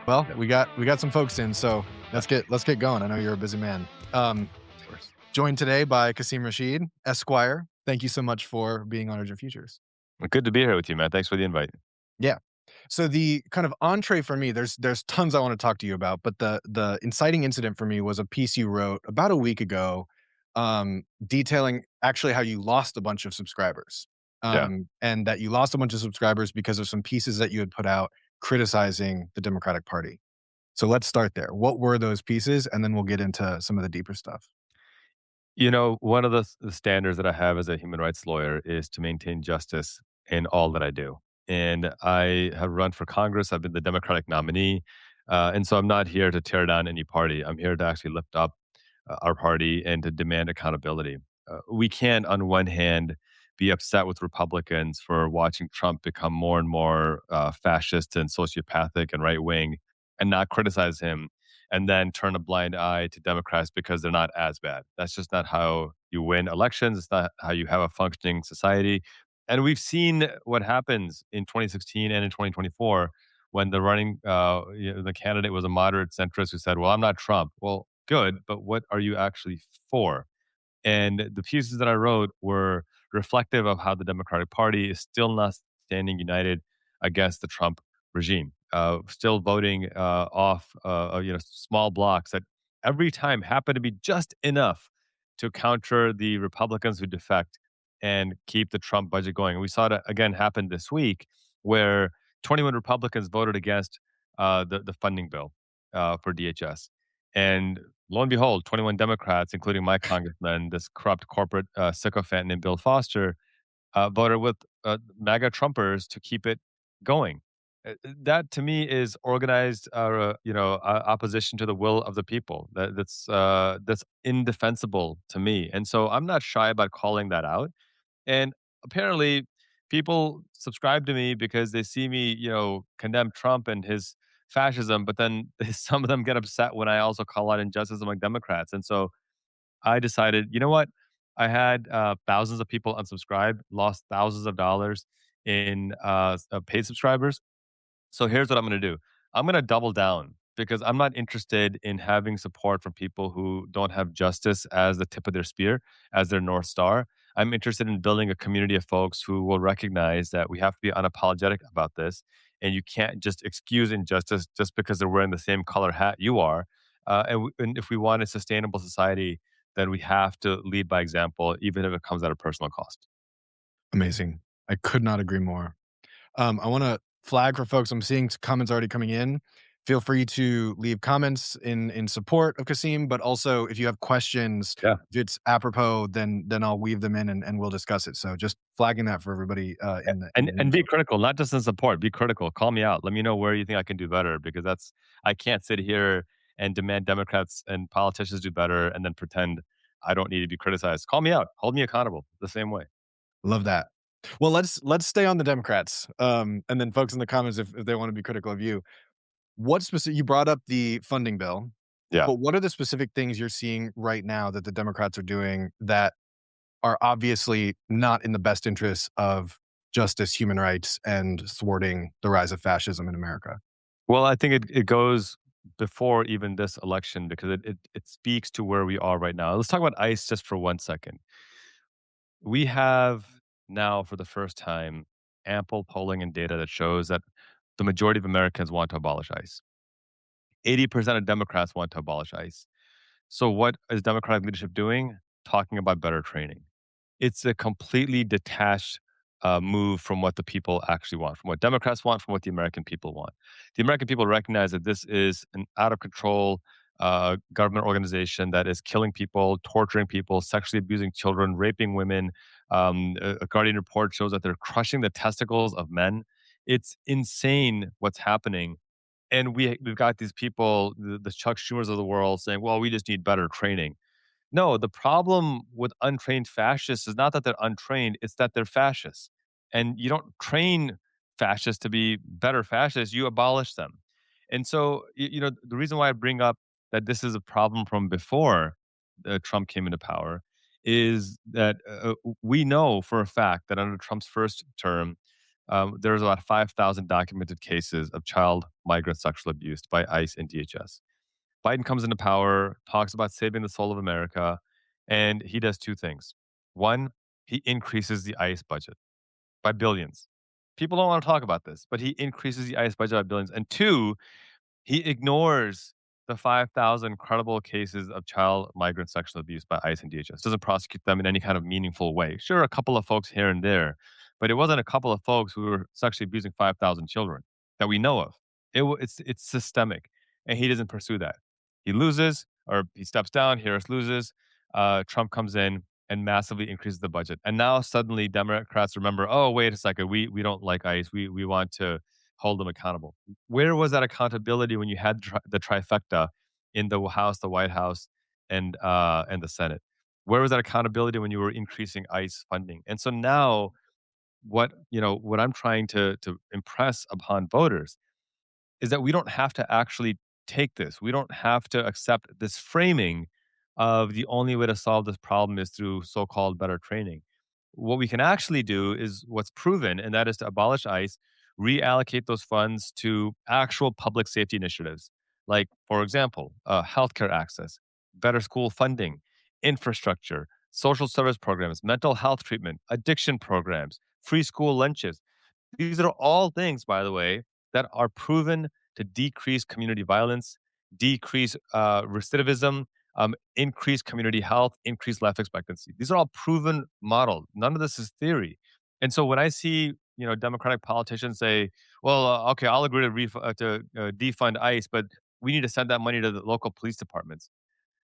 Well, Yep, we got some folks in, so yeah, let's get going. I know you're a busy man. of course. Joined today by Qasim Rashid, Esquire. Thank you so much for being on Urgent Futures. Well, good to be here with you, man. Thanks for the invite. Yeah. So the kind of entree for me, there's tons I want to talk to you about, but the inciting incident for me was a piece you wrote about a week ago, detailing actually how you lost a bunch of subscribers, Yeah. and that you lost a bunch of subscribers because of some pieces that you had put out criticizing the Democratic Party. So let's start there. What were those pieces? And then we'll get into some of the deeper stuff. One of the standards that I have as a human rights lawyer is to maintain justice in all that I do. And I have run for Congress. I've been the Democratic nominee. And so I'm not here to tear down any party. I'm here to actually lift up our party and to demand accountability. We can't, on one hand, be upset with Republicans for watching Trump become more and more fascist and sociopathic and right wing and not criticize him and then turn a blind eye to Democrats because they're not as bad. That's just not how you win elections. It's not how you have a functioning society. And we've seen what happens in 2016 and in 2024 when the candidate was a moderate centrist who said, "Well, I'm not Trump." Well, good, but what are you actually for? And the pieces that I wrote were reflective of how the Democratic Party is still not standing united against the Trump regime, still voting off, small blocks that every time happen to be just enough to counter the Republicans who defect and keep the Trump budget going. And we saw it again happen this week, where 21 Republicans voted against the funding bill for DHS, and lo and behold, 21 Democrats, including my congressman, this corrupt corporate sycophant named Bill Foster, voted with MAGA Trumpers to keep it going. That to me is organized, opposition to the will of the people. That's indefensible to me, and so I'm not shy about calling that out. And apparently, people subscribe to me because they see me, condemn Trump and his fascism, but then some of them get upset when I also call out injustice among Democrats. And so I decided, you know what? I had thousands of people unsubscribe, lost thousands of dollars in paid subscribers. So here's what I'm going to do. I'm going to double down because I'm not interested in having support from people who don't have justice as the tip of their spear, as their North Star. I'm interested in building a community of folks who will recognize that we have to be unapologetic about this. And you can't just excuse injustice just because they're wearing the same color hat you are. And if we want a sustainable society, then we have to lead by example, even if it comes at a personal cost. Amazing. I could not agree more. I want to flag for folks. I'm seeing comments already coming in. Feel free to leave comments in support of Kasim, but also if you have questions, Yeah. if it's apropos, then I'll weave them in and we'll discuss it. So just flagging that for everybody in And the and info. be critical, not just in support. Be critical. Call me out. Let me know where you think I can do better because that's I can't sit here and demand Democrats and politicians do better and then pretend I don't need to be criticized. Call me out. Hold me accountable the same way. Love that. Well, let's stay on the Democrats, and then folks in the comments if they want to be critical of you. What specific? You brought up the funding bill, Yeah. but what are the specific things you're seeing right now that the Democrats are doing that are obviously not in the best interests of justice, human rights, and thwarting the rise of fascism in America? Well, I think it goes before even this election because it speaks to where we are right now. Let's talk about ICE just for 1 second. We have now, for the first time, ample polling and data that shows that the majority of Americans want to abolish ICE. 80% of Democrats want to abolish ICE. So, what is Democratic leadership doing? Talking about better training. It's a completely detached move from what the people actually want, from what Democrats want, from what the American people want. The American people recognize that this is an out of control government organization that is killing people, torturing people, sexually abusing children, raping women. A Guardian report shows that they're crushing the testicles of men. It's insane what's happening, and we've got these people, the Chuck Schumers of the world, saying, "Well, we just need better training." No, the problem with untrained fascists is not that they're untrained, it's that they're fascists. And you don't train fascists to be better fascists, you abolish them. And so, the reason why I bring up that this is a problem from before Trump came into power is that we know for a fact that under Trump's first term, there's about 5,000 documented cases of child migrant sexual abuse by ICE and DHS. Biden comes into power, talks about saving the soul of America, and he does two things. One, he increases the ICE budget by billions. People don't want to talk about this, but he increases the ICE budget by billions. And two, he ignores the 5,000 credible cases of child migrant sexual abuse by ICE and DHS, doesn't prosecute them in any kind of meaningful way. Sure, a couple of folks here and there, but it wasn't a couple of folks who were sexually abusing 5,000 children that we know of. It's systemic, and he doesn't pursue that. He loses, or he steps down. Harris loses. Trump comes in and massively increases the budget. And now suddenly Democrats remember, oh, wait a second, we don't like ICE. We want to hold them accountable. Where was that accountability when you had the trifecta in the House, the White House, and the Senate? Where was that accountability when you were increasing ICE funding? And so now, what I'm trying to impress upon voters is that we don't have to actually take this. We don't have to accept this framing of the only way to solve this problem is through so-called better training. What we can actually do is what's proven, and that is to abolish ICE, reallocate those funds to actual public safety initiatives, like, for example, healthcare access, better school funding, infrastructure, social service programs, mental health treatment, addiction programs, free school lunches. These are all things, by the way, that are proven to decrease community violence, decrease recidivism, increase community health, increase life expectancy. These are all proven models. None of this is theory. And so when I see Democratic politicians say, "Well, okay, I'll agree to defund ICE, but we need to send that money to the local police departments."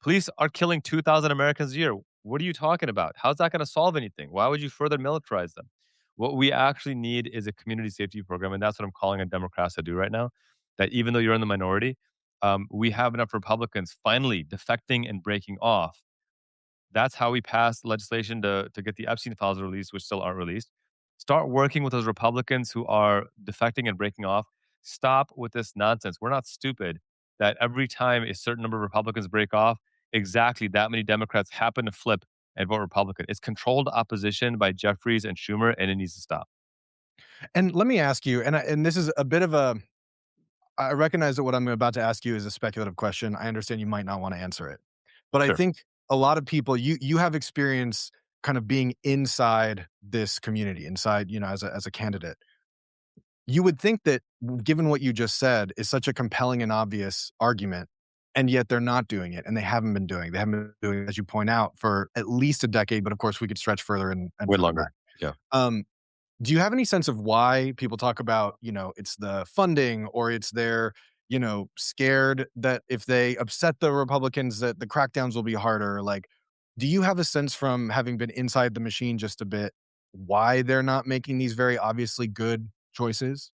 Police are killing 2,000 Americans a year. What are you talking about? How's that going to solve anything? Why would you further militarize them? What we actually need is a community safety program. And that's what I'm calling on Democrats to do right now. That even though you're in the minority, we have enough Republicans finally defecting and breaking off. That's how we passed legislation to get the Epstein files released, which still aren't released. Start working with those Republicans who are defecting and breaking off. Stop with this nonsense. We're not stupid that every time a certain number of Republicans break off, exactly that many Democrats happen to flip and vote Republican. It's controlled opposition by Jeffries and Schumer, and it needs to stop. And let me ask you, and this is a bit of a I recognize that what I'm about to ask you is a speculative question. I understand you might not wanna answer it. But I Sure. think a lot of people you have experience kind of being inside this community, inside, as a candidate. You would think that given what you just said is such a compelling and obvious argument, and yet they're not doing it, and they haven't been doing it. They haven't been doing it, as you point out, for at least a decade, but of course, we could stretch further and Way further longer. back. Yeah. Um, do you have any sense of why people talk about, it's the funding or it's they're, scared that if they upset the Republicans that the crackdowns will be harder? Like, do you have a sense from having been inside the machine just a bit, why they're not making these very obviously good choices?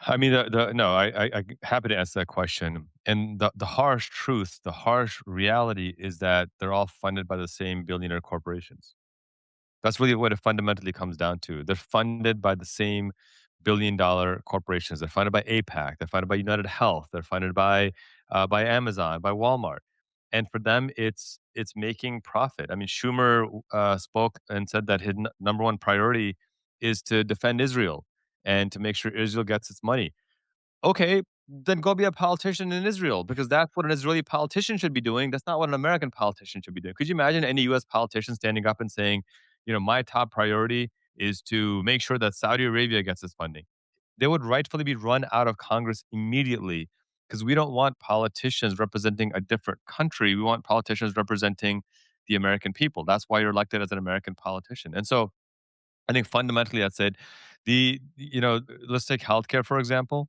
I mean, no, I'm happy to answer that question. And the harsh truth, the harsh reality is that they're all funded by the same billionaire corporations. That's really what it fundamentally comes down to. They're funded by the same billion-dollar corporations. They're funded by APAC. They're funded by United Health. They're funded by Amazon, by Walmart. And for them, it's making profit. I mean, Schumer spoke and said that his number one priority is to defend Israel and to make sure Israel gets its money. Okay, then go be a politician in Israel because that's what an Israeli politician should be doing. That's not what an American politician should be doing. Could you imagine any US politician standing up and saying, my top priority is to make sure that Saudi Arabia gets its funding? They would rightfully be run out of Congress immediately because we don't want politicians representing a different country. We want politicians representing the American people. That's why you're elected as an American politician. And so I think fundamentally that's it. Let's take healthcare, for example.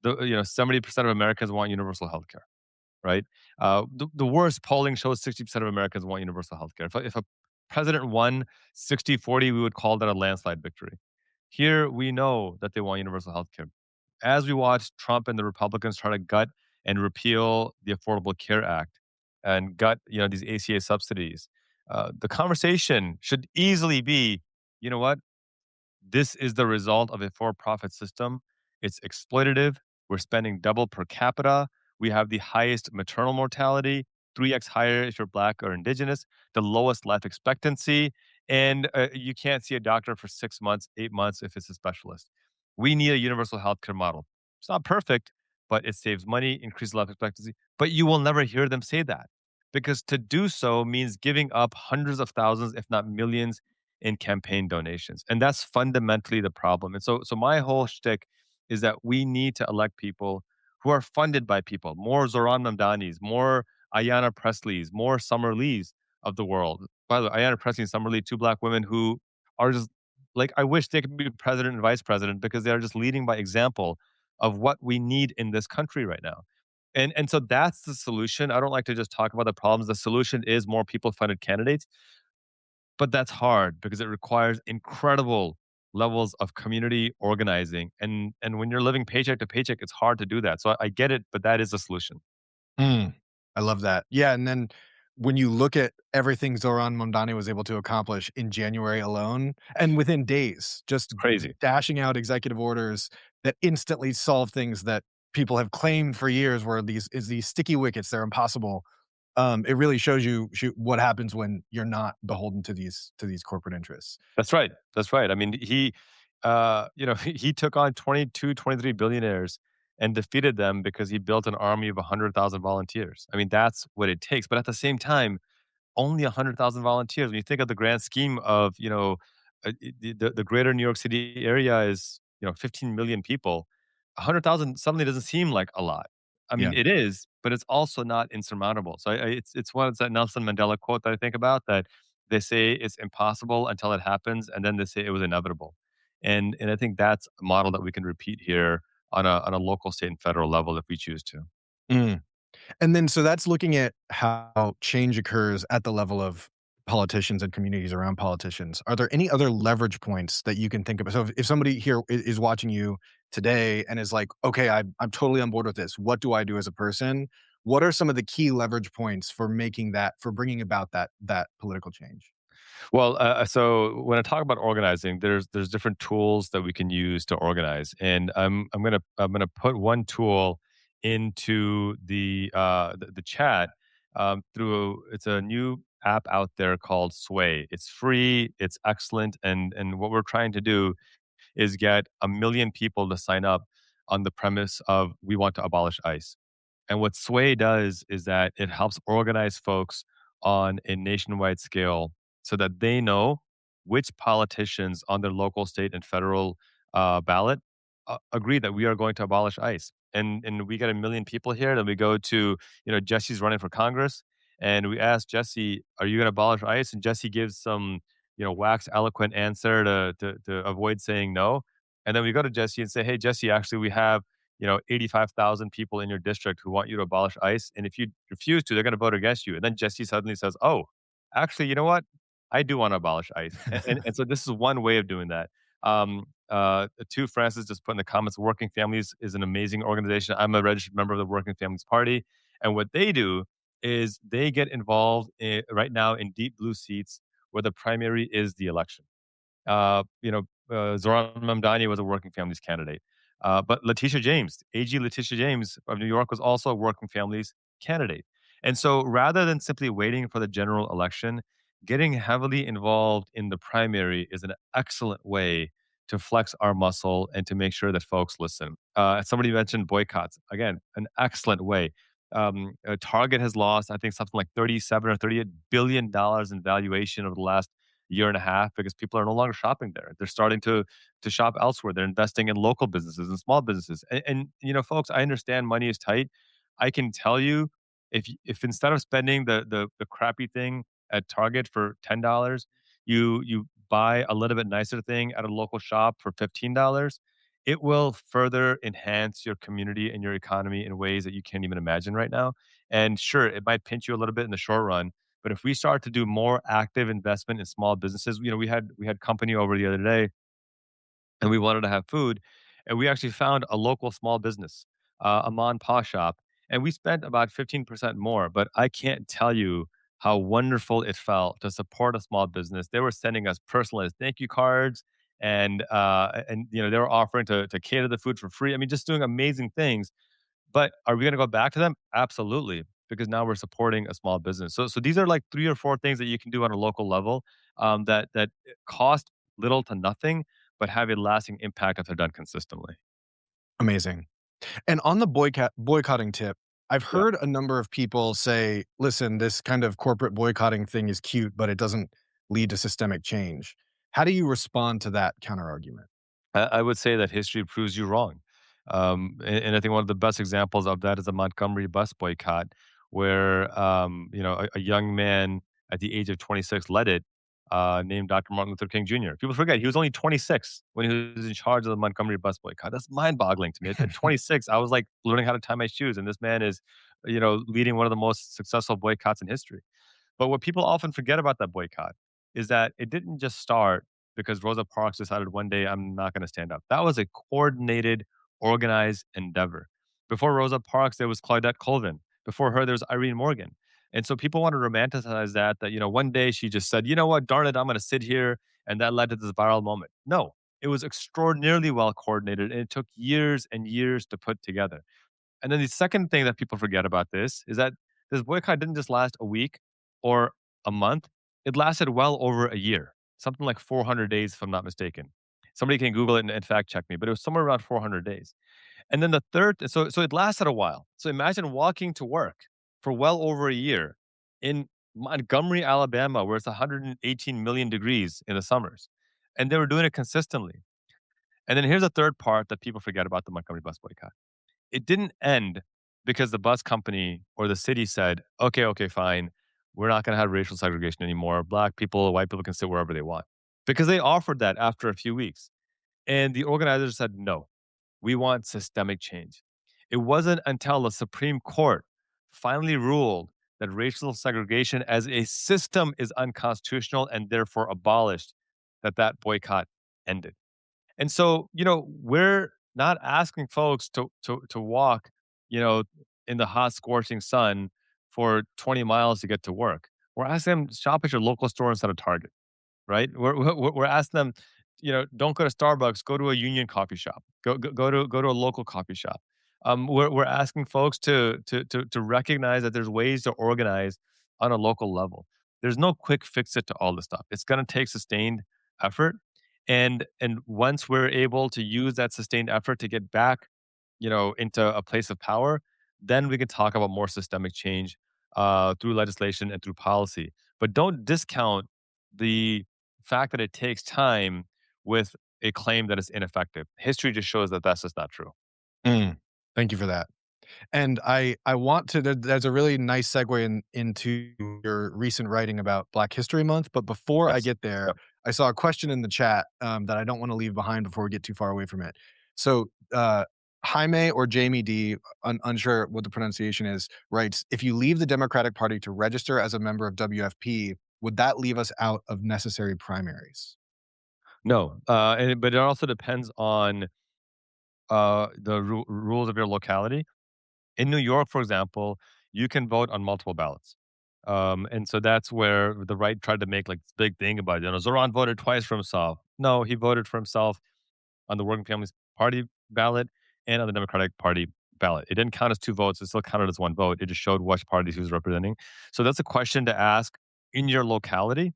70% of Americans want universal healthcare, right? The worst polling shows 60% of Americans want universal healthcare. If a president won 60-40, we would call that a landslide victory. Here, we know that they want universal healthcare. As we watch Trump and the Republicans try to gut and repeal the Affordable Care Act and gut, these ACA subsidies, the conversation should easily be, you know what? This is the result of a for profit system. It's exploitative. We're spending double per capita. We have the highest maternal mortality, 3x higher if you're Black or Indigenous, the lowest life expectancy. And you can't see a doctor for 6 months, 8 months if it's a specialist. We need a universal healthcare model. It's not perfect, but it saves money, increases life expectancy. But you will never hear them say that because to do so means giving up hundreds of thousands, if not millions, in campaign donations. And that's fundamentally the problem. And so my whole shtick is that we need to elect people who are funded by people, more Zoran Mamdanis, more Ayanna Presleys, more Summer Lees of the world. By the way, Ayanna Pressley and Summer Lee, two black women who are just like, I wish they could be president and vice president because they are just leading by example of what we need in this country right now. And so that's the solution. I don't like to just talk about the problems. The solution is more people funded candidates, but that's hard because it requires incredible levels of community organizing. And when you're living paycheck to paycheck, it's hard to do that. So I get it, but that is the solution. Mm, I love that. Yeah, and then when you look at everything Zoran Mondani was able to accomplish in January alone, and within days, just It's crazy. dashing out executive orders that instantly solve things that people have claimed for years were these sticky wickets, they're impossible. It really shows you what happens when you're not beholden to these corporate interests. That's right. That's right. I mean, he took on 22, 23 billionaires and defeated them because he built an army of 100,000 volunteers. I mean, that's what it takes. But at the same time, only 100,000 volunteers. When you think of the grand scheme of, the greater New York City area is, 15 million people. 100,000 suddenly doesn't seem like a lot. I Yeah. mean, it is, but it's also not insurmountable. So it's one of that Nelson Mandela quote that I think about that they say it's impossible until it happens, and then they say it was inevitable. And I think that's a model that we can repeat here on a local, state, and federal level if we choose to. Mm. And then so that's looking at how change occurs at the level of politicians and communities around politicians. Are there any other leverage points that you can think of? So if somebody here is watching you today and is like, okay, I'm totally on board with this. What do I do as a person? What are some of the key leverage points for making that, for bringing about that political change? Well, so when I talk about organizing, there's different tools that we can use to organize, and I'm gonna put one tool into the chat through it's a new app out there called Sway. It's free, it's excellent, and what we're trying to do is get 1 million people to sign up on the premise of we want to abolish ICE. And what Sway does is that it helps organize folks on a nationwide scale so that they know which politicians on their local, state, and federal ballot agree that we are going to abolish ICE. And we get 1 million people here. Then we go to, Jesse's running for Congress, and we ask Jesse, "Are you going to abolish ICE?" And Jesse gives some, wax eloquent answer to avoid saying no. And then we go to Jesse and say, "Hey, Jesse, actually, we have 85,000 people in your district who want you to abolish ICE. And if you refuse to, they're going to vote against you." And then Jesse suddenly says, "Oh, actually, you know what? I do want to abolish ICE." And so this is one way of doing that. Two Francis just put in the comments, Working Families is an amazing organization. I'm a registered member of the Working Families Party. And what they do is they get involved right now in deep blue seats where the primary is the election. Zoran Mamdani was a Working Families candidate. But Letitia James, AG Letitia James of New York, was also a Working Families candidate. And so rather than simply waiting for the general election, getting heavily involved in the primary is an excellent way to flex our muscle and to make sure that folks listen. Somebody mentioned boycotts. Again, an excellent way. Target has lost, I think, something like 37 or $38 billion in valuation over the last year and a half because people are no longer shopping there. They're starting to shop elsewhere. They're investing in local businesses and small businesses. And folks, I understand money is tight. I can tell you, if instead of spending the crappy thing at Target for $10, you buy a little bit nicer thing at a local shop for $15, it will further enhance your community and your economy in ways that you can't even imagine right now. And sure, it might pinch you a little bit in the short run, but if we start to do more active investment in small businesses, we had company over the other day and we wanted to have food. And we actually found a local small business, a mom and pa shop, and we spent about 15% more. But I can't tell you how wonderful it felt to support a small business. They were sending us personalized thank you cards, and they were offering to cater the food for free. I mean, just doing amazing things. But are we going to go back to them? Absolutely, because now we're supporting a small business. So these are like 3 or 4 things that you can do on a local level, that cost little to nothing, but have a lasting impact if they're done consistently. Amazing. And on the boycotting tip, I've Yeah. heard a number of people say, "Listen, this kind of corporate boycotting thing is cute, but it doesn't lead to systemic change." How do you respond to that counterargument? I would say that history proves you wrong. And I think one of the best examples of that is the Montgomery bus boycott, where a young man at the age of 26 led it, named Dr. Martin Luther King Jr. People forget he was only 26 when he was in charge of the Montgomery bus boycott. That's mind-boggling to me. At 26, I was like learning how to tie my shoes, and this man is, leading one of the most successful boycotts in history. But what people often forget about that boycott is that it didn't just start because Rosa Parks decided one day, I'm not going to stand up. That was a coordinated, organized endeavor. Before Rosa Parks, there was Claudette Colvin. Before her, there was Irene Morgan. And so people want to romanticize that, one day she just said, you know what, darn it, I'm going to sit here. And that led to this viral moment. No, it was extraordinarily well coordinated and it took years and years to put together. And then the second thing that people forget about this is that this boycott didn't just last a week or a month. It lasted well over a year, something like 400 days, if I'm not mistaken. Somebody can Google it and fact check me, but it was somewhere around 400 days. And then the third, so it lasted a while. So imagine walking to work for well over a year in Montgomery, Alabama, where it's 118 million degrees in the summers. And they were doing it consistently. And then here's a third part that people forget about the Montgomery bus boycott. It didn't end because the bus company or the city said, "Okay, okay, fine. We're not gonna have racial segregation anymore. Black people, white people can sit wherever they want." Because they offered that after a few weeks. And the organizers said, "No, we want systemic change." It wasn't until the Supreme Court finally ruled that racial segregation as a system is unconstitutional and therefore abolished that boycott ended. And so, we're not asking folks to walk, you know, in the hot, scorching sun for 20 miles to get to work. We're asking them to shop at your local store instead of Target, right? We're asking them, don't go to Starbucks, go to a union coffee shop, go to a local coffee shop. We're asking folks to recognize that there's ways to organize on a local level. There's no quick fix it to all this stuff. It's going to take sustained effort, and once we're able to use that sustained effort to get back, into a place of power, then we can talk about more systemic change through legislation and through policy. But don't discount the fact that it takes time with a claim that is ineffective. History just shows that that's just not true. Mm, thank you for that. And I want to there's a really nice segue into your recent writing about Black History Month, but before I Yes. get there, Yep. I saw a question in the chat, that I don't wanna leave behind before we get too far away from it. So, Jaime or Jamie D, unsure what the pronunciation is, writes, "If you leave the Democratic Party to register as a member of WFP, would that leave us out of necessary primaries?" No, but it also depends on the rules of your locality. In New York, for example, you can vote on multiple ballots. And so that's where the right tried to make like this big thing about, Zoran voted twice for himself. No, he voted for himself on the Working Families Party ballot and on the Democratic Party ballot. It didn't count as two votes. It still counted as one vote. It just showed which parties he was representing. So that's a question to ask in your locality.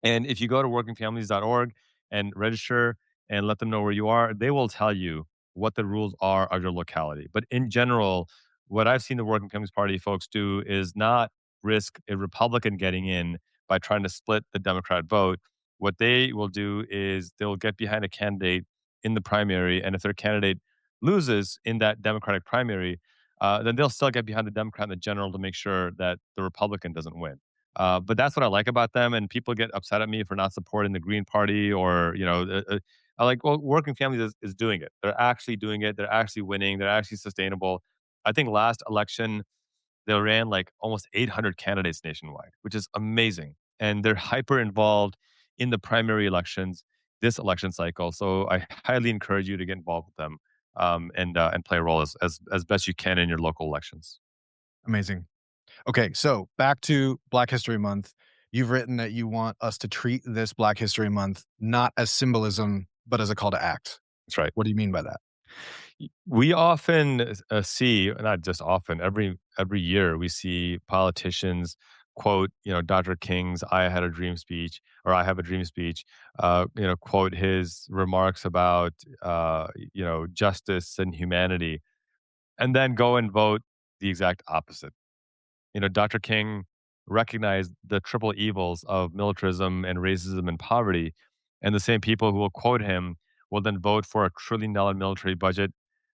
And if you go to workingfamilies.org and register and let them know where you are, they will tell you what the rules are of your locality. But in general, what I've seen the Working Families Party folks do is not risk a Republican getting in by trying to split the Democrat vote. What they will do is they'll get behind a candidate in the primary. And if their candidate loses in that Democratic primary, then they'll still get behind the Democrat in the general to make sure that the Republican doesn't win. But that's what I like about them, and people get upset at me for not supporting the Green Party or I like well, Working Families is doing it. They're actually doing it. They're actually winning. They're actually sustainable. I think last election they ran like almost 800 candidates nationwide, which is amazing, and they're hyper involved in the primary elections this election cycle. So I highly encourage you to get involved with them and play a role as best you can in your local elections. Amazing. Okay, so back to Black History Month. You've written that you want us to treat this Black History Month not as symbolism, but as a call to act. That's right. What do you mean by that? We often see, not just often, every year we see politicians quote, Dr. King's "I had a dream" speech, or "I have a dream" speech. Quote his remarks about justice and humanity, and then go and vote the exact opposite. Dr. King recognized the triple evils of militarism and racism and poverty. And the same people who will quote him will then vote for $1 trillion military budget,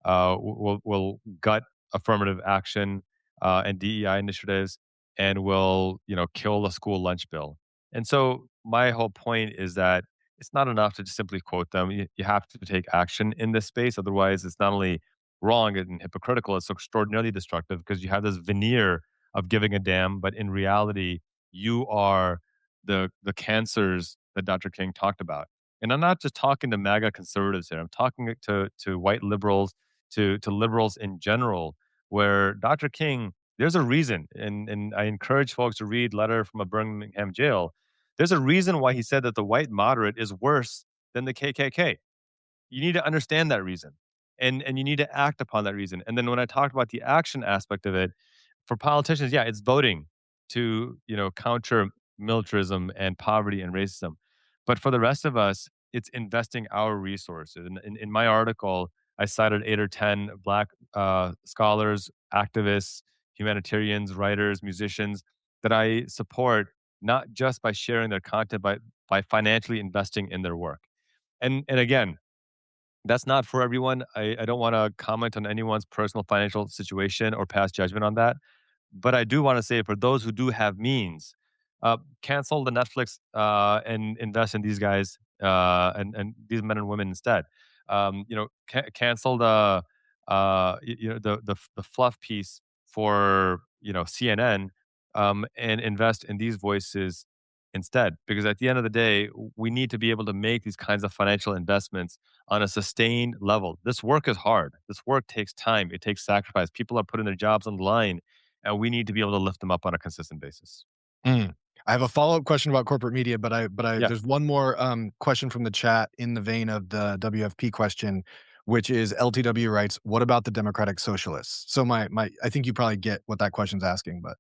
will gut affirmative action and DEI initiatives, and will, kill the school lunch bill. And so my whole point is that it's not enough to just simply quote them. You have to take action in this space. Otherwise, it's not only wrong and hypocritical, it's extraordinarily destructive because you have this veneer of giving a damn, but in reality, you are the cancers that Dr. King talked about. And I'm not just talking to MAGA conservatives here. I'm talking to white liberals, to liberals in general, where Dr. King, there's a reason, and I encourage folks to read Letter from a Birmingham Jail. There's a reason why he said that the white moderate is worse than the KKK. You need to understand that reason, and you need to act upon that reason. And then when I talked about the action aspect of it, for politicians, yeah, it's voting to, counter militarism and poverty and racism. But for the rest of us, it's investing our resources. And in my article, I cited 8 or 10 Black scholars, activists, humanitarians, writers, musicians that I support, not just by sharing their content, but by financially investing in their work. And again, that's not for everyone. I don't want to comment on anyone's personal financial situation or pass judgment on that. But I do want to say for those who do have means, cancel the Netflix and invest in these guys and these men and women instead. Cancel the fluff piece for CNN and invest in these voices instead. Because at the end of the day, we need to be able to make these kinds of financial investments on a sustained level. This work is hard. This work takes time. It takes sacrifice. People are putting their jobs on the line, and we need to be able to lift them up on a consistent basis. Mm. I have a follow-up question about corporate media, but I Yeah. there's one more, question from the chat in the vein of the WFP question, which is LTW writes, "What about the democratic socialists?" So my I think you probably get what that question's asking, but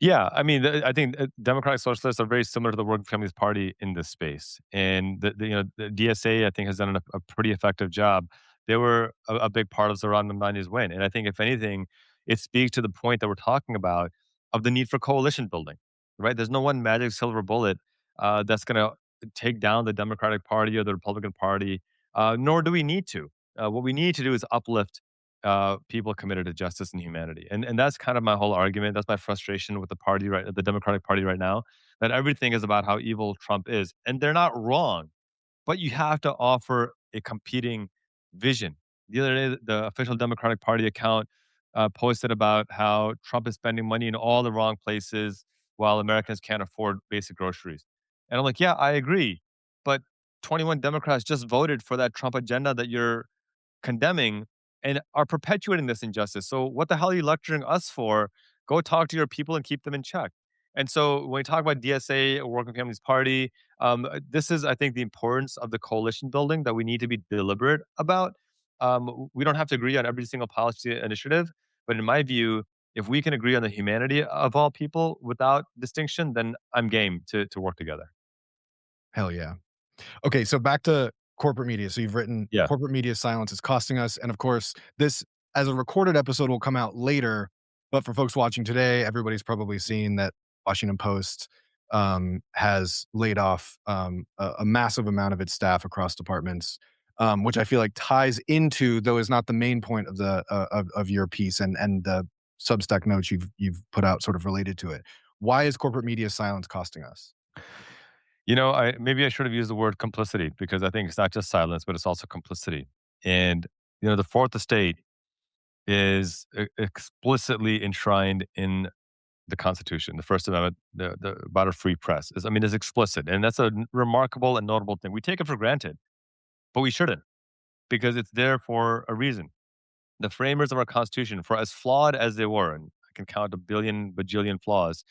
Yeah, I mean, I think Democratic Socialists are very similar to the Working Families Party in this space, and the DSA I think has done a pretty effective job. They were a big part of Zoran Mamdani's win, and I think if anything, it speaks to the point that we're talking about of the need for coalition building. Right? There's no one magic silver bullet that's going to take down the Democratic Party or the Republican Party, nor do we need to. What we need to do is uplift people committed to justice and humanity. And that's kind of my whole argument. That's my frustration with the party, right, the Democratic Party right now, that everything is about how evil Trump is. And they're not wrong, but you have to offer a competing vision. The other day, the official Democratic Party account posted about how Trump is spending money in all the wrong places while Americans can't afford basic groceries. And I'm like, yeah, I agree. But 21 Democrats just voted for that Trump agenda that you're condemning and are perpetuating this injustice. So what the hell are you lecturing us for? Go talk to your people and keep them in check. And so when we talk about DSA or Working Families Party, this is, I think, the importance of the coalition building that we need to be deliberate about. We don't have to agree on every single policy initiative, but in my view, if we can agree on the humanity of all people without distinction, then I'm game to work together. hell yeah. Okay, so back to corporate media. So you've written Yeah. corporate media silence is costing us, and of course, this as a recorded episode will come out later. But for folks watching today, everybody's probably seen that Washington Post has laid off a massive amount of its staff across departments, which I feel like ties into, though is not the main point of the of your piece and the Substack notes you've put out, sort of related to it. Why is corporate media silence costing us? I maybe I should have used the word complicity because I think it's not just silence, but it's also complicity. And the fourth estate is explicitly enshrined in the Constitution, the First Amendment, the about a free press. I mean, is explicit, and that's a remarkable and notable thing. We take it for granted, but we shouldn't because it's there for a reason. The framers of our Constitution, for as flawed as they were, and I can count a billion bajillion flaws,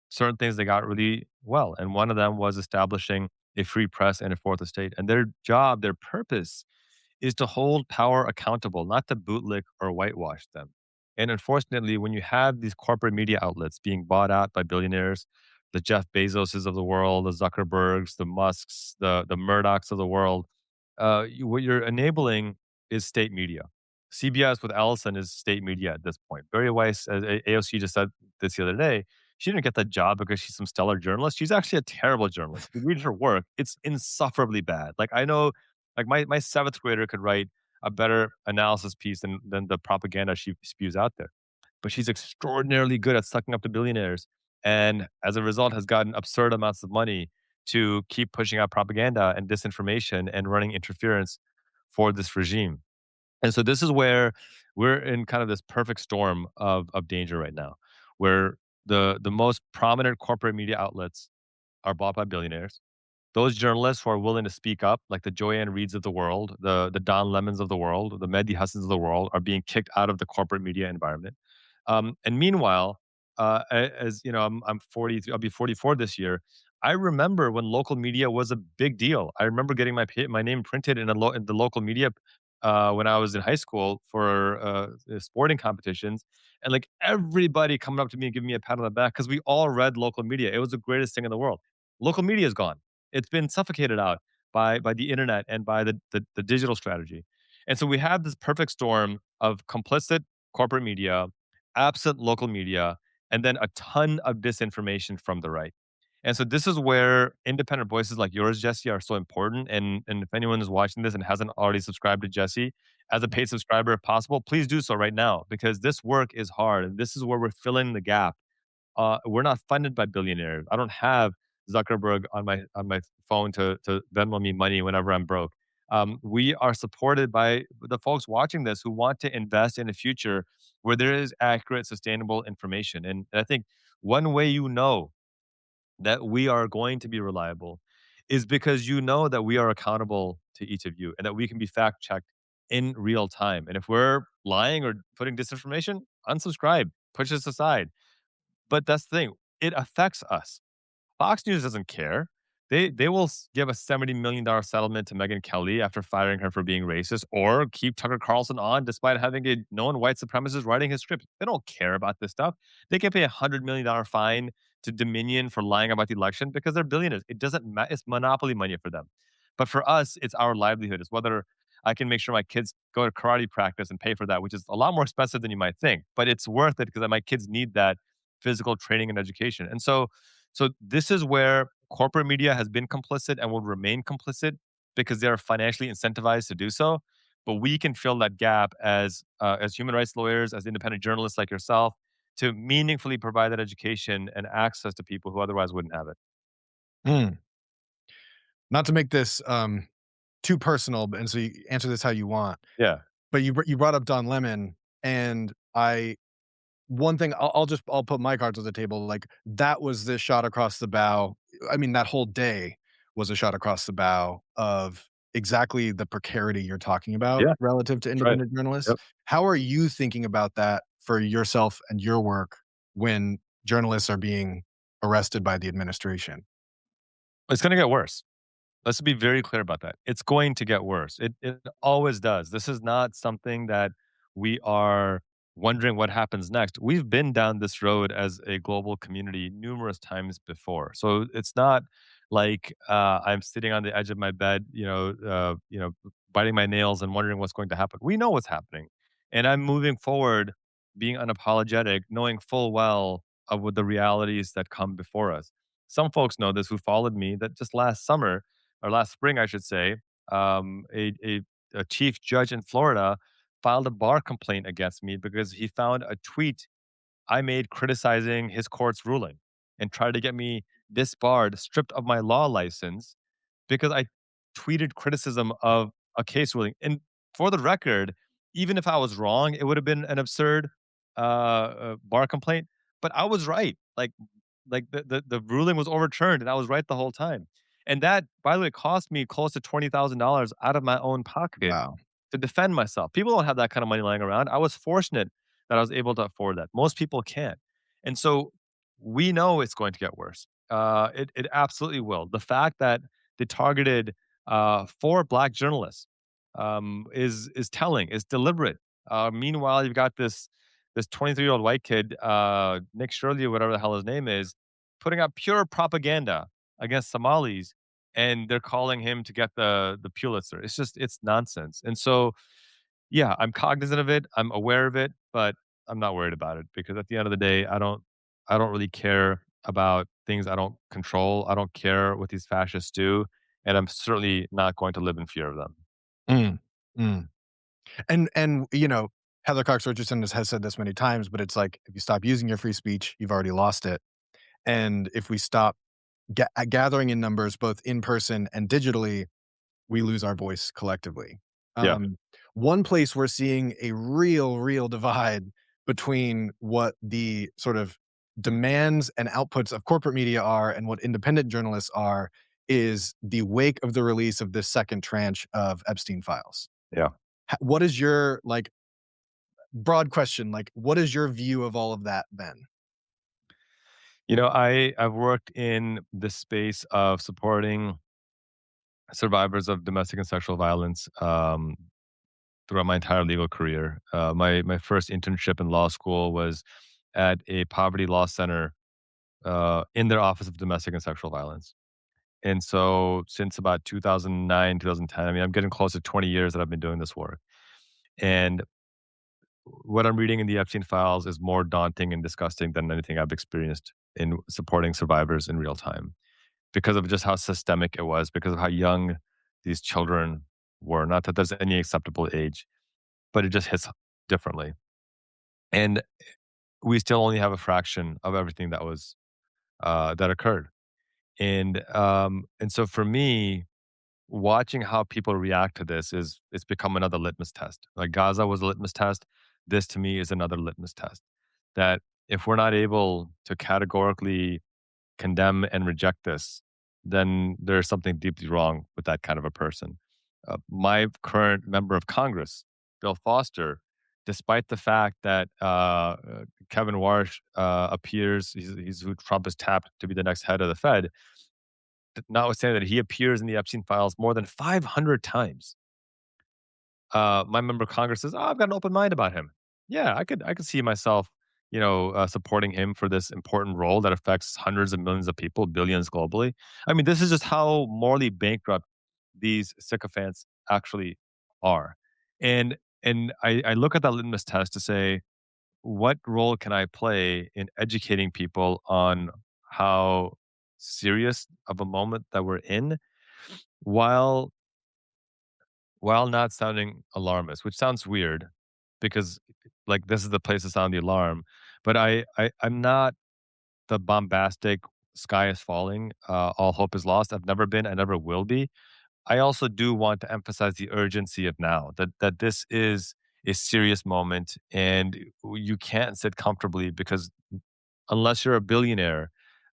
certain things they got really well. And one of them was establishing a free press and a fourth estate. And their job, their purpose is to hold power accountable, not to bootlick or whitewash them. And unfortunately, when you have these corporate media outlets being bought out by billionaires, the Jeff Bezoses of the world, the Zuckerbergs, the Musks, the Murdochs of the world, what you're enabling is state media. CBS with Ellison is state media at this point. Barry Weiss, as AOC just said this the other day, she didn't get that job because she's some stellar journalist. She's actually a terrible journalist. If you read her work, it's insufferably bad. Like I know, like my seventh grader could write a better analysis piece than the propaganda she spews out there. But she's extraordinarily good at sucking up to billionaires, and as a result, has gotten absurd amounts of money to keep pushing out propaganda and disinformation and running interference for this regime. And so this is where we're in kind of this perfect storm of danger right now, where the most prominent corporate media outlets are bought by billionaires. Those journalists who are willing to speak up, like the Joanne Reeds of the world, the Don Lemons of the world, the Mehdi Hassans of the world, are being kicked out of the corporate media environment. And meanwhile, as you know, I'm 43. I'll be 44 this year. I remember when local media was a big deal. I remember getting my name printed in the local media when I was in high school for sporting competitions, and like everybody coming up to me and giving me a pat on the back because we all read local media. It was the greatest thing in the world. Local media is gone. It's been suffocated out by the internet and by the digital strategy. And so we have this perfect storm of complicit corporate media, absent local media, and then a ton of disinformation from the right. And so this is where independent voices like yours, Jesse, are so important. And if anyone is watching this and hasn't already subscribed to Jesse as a paid subscriber, if possible, please do so right now because this work is hard. And this is where we're filling the gap. We're not funded by billionaires. I don't have Zuckerberg on my phone to Venmo me money whenever I'm broke. We are supported by the folks watching this who want to invest in a future where there is accurate, sustainable information. And I think one way you know that we are going to be reliable is because you know that we are accountable to each of you and that we can be fact checked in real time. And if we're lying or putting disinformation, unsubscribe, push us aside. But that's the thing, it affects us. Fox News doesn't care. They will give a $70 million settlement to Megyn Kelly after firing her for being racist, or keep Tucker Carlson on despite having a known white supremacist writing his script. They don't care about this stuff. They can pay $100 million fine to Dominion for lying about the election because they're billionaires. It doesn't matter. It's monopoly money for them. But for us, it's our livelihood. It's whether I can make sure my kids go to karate practice and pay for that, which is a lot more expensive than you might think. But it's worth it because my kids need that physical training and education. And so this is where corporate media has been complicit and will remain complicit because they are financially incentivized to do so. But we can fill that gap as human rights lawyers, as independent journalists like yourself, to meaningfully provide that education and access to people who otherwise wouldn't have it. Mm. Not to make this, too personal, but and so you answer this how you want, Yeah, but you brought up Don Lemon, and I one thing I'll put my cards on the table, like, that was the shot across the bow. I mean, that whole day was a shot across the bow of exactly the precarity you're talking about yeah, relative to that's right. independent journalists. Yep. How are you thinking about that for yourself and your work when journalists are being arrested by the administration? It's going to get worse. Let's be very clear about that. It's going to get worse. It always does. This is not something that we are wondering what happens next. We've been down this road as a global community numerous times before. So it's not like I'm sitting on the edge of my bed, biting my nails and wondering what's going to happen. We know what's happening, and I'm moving forward, being unapologetic, knowing full well of what the realities that come before us. Some folks know this who followed me that just last summer or last spring, I should say, um, a, a, a chief judge in Florida filed a bar complaint against me because he found a tweet I made criticizing his court's ruling and tried to get me disbarred, stripped of my law license because I tweeted criticism of a case ruling. And for the record, even if I was wrong, it would have been an absurd bar complaint. But I was right. Like the ruling was overturned, and I was right the whole time. And that, by the way, cost me close to $20,000 out of my own pocket Wow. to defend myself. People don't have that kind of money lying around. I was fortunate that I was able to afford that. Most people can't. And so we know it's going to get worse. It absolutely will. The fact that they targeted 4 black journalists is telling, is deliberate. Meanwhile, you've got this 23-year-old white kid, Nick Shirley, or whatever the hell his name is, putting out pure propaganda against Somalis, and they're calling him to get the Pulitzer. It's nonsense. And so, yeah, I'm cognizant of it. I'm aware of it, but I'm not worried about it because at the end of the day, I don't really care about things I don't control. I don't care what these fascists do, and I'm certainly not going to live in fear of them. Mm, mm. Heather Cox Richardson has said this many times, but it's like, if you stop using your free speech, you've already lost it. And if we stop gathering in numbers, both in person and digitally, we lose our voice collectively. Yeah, Um, One place we're seeing a real divide between what the sort of demands and outputs of corporate media are and what independent journalists are is the wake of the release of this second tranche of Epstein files. yeah. What is your like broad question? Like, what is your view of all of that then? I've worked in the space of supporting survivors of domestic and sexual violence throughout my entire legal career. My first internship in law school was at a poverty law center in their office of domestic and sexual violence. And so, since about 2009, 2010, I mean, I'm getting close to 20 years that I've been doing this work. And what I'm reading in the Epstein files is more daunting and disgusting than anything I've experienced in supporting survivors in real time because of just how systemic it was, because of how young these children were. Not that there's any acceptable age, but it just hits differently. And we still only have a fraction of everything that occurred. And so for me, watching how people react to this is it's become another litmus test. Like Gaza was a litmus test. This to me is another litmus test. That if we're not able to categorically condemn and reject this, then there's something deeply wrong with that kind of a person. My current member of Congress, Bill Foster, despite the fact that Kevin Warsh appears, he's who Trump has tapped to be the next head of the Fed, notwithstanding that he appears in the Epstein files more than 500 times. My member of Congress says, "Oh, I've got an open mind about him. Yeah, I could see myself, supporting him for this important role that affects hundreds of millions of people, billions globally." I mean, this is just how morally bankrupt these sycophants actually are. And I look at that litmus test to say, what role can I play in educating people on how serious of a moment that we're in, while not sounding alarmist, which sounds weird because like this is the place to sound the alarm. But I'm not the bombastic sky is falling, all hope is lost. I've never been, I never will be. I also do want to emphasize the urgency of now, that this is a serious moment and you can't sit comfortably because unless you're a billionaire,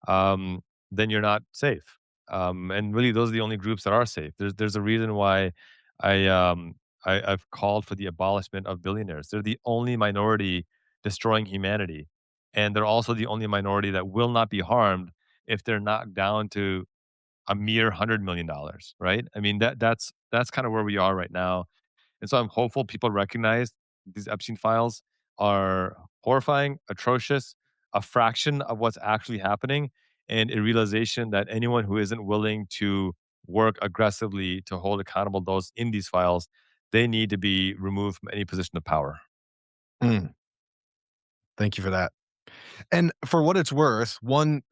um, then you're not safe. And really, those are the only groups that are safe. There's a reason why I um, I've called for the abolishment of billionaires. They're the only minority destroying humanity, and they're also the only minority that will not be harmed if they're knocked down to a mere $100 million. Right? I mean that's kind of where we are right now, and so I'm hopeful people recognize these Epstein files are horrifying, atrocious, a fraction of what's actually happening, and a realization that anyone who isn't willing to work aggressively to hold accountable those in these files, they need to be removed from any position of power. Mm, thank you for that. And for what it's worth, one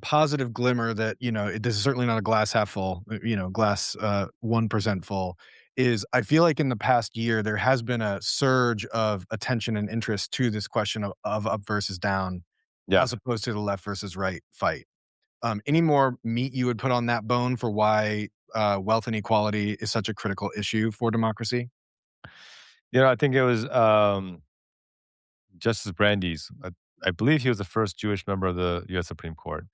positive glimmer that, this is certainly not a glass half full, glass 1% full, is I feel like in the past year there has been a surge of attention and interest to this question of up versus down, Yeah. as opposed to the left versus right fight. Any more meat you would put on that bone for why wealth inequality is such a critical issue for democracy? I think it was Justice Brandeis. I believe he was the first Jewish member of the US Supreme Court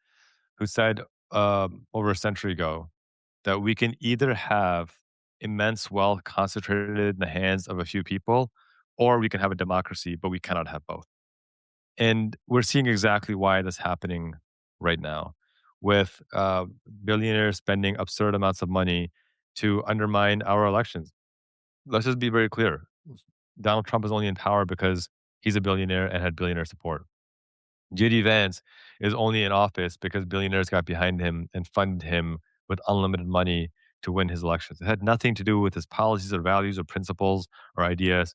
who said over a century ago that we can either have immense wealth concentrated in the hands of a few people, or we can have a democracy, but we cannot have both. And we're seeing exactly why that's happening right now with billionaires spending absurd amounts of money to undermine our elections. let's just be very clear. Donald Trump is only in power because he's a billionaire and had billionaire support. JD Vance is only in office because billionaires got behind him and funded him with unlimited money to win his elections. It had nothing to do with his policies or values or principles or ideas.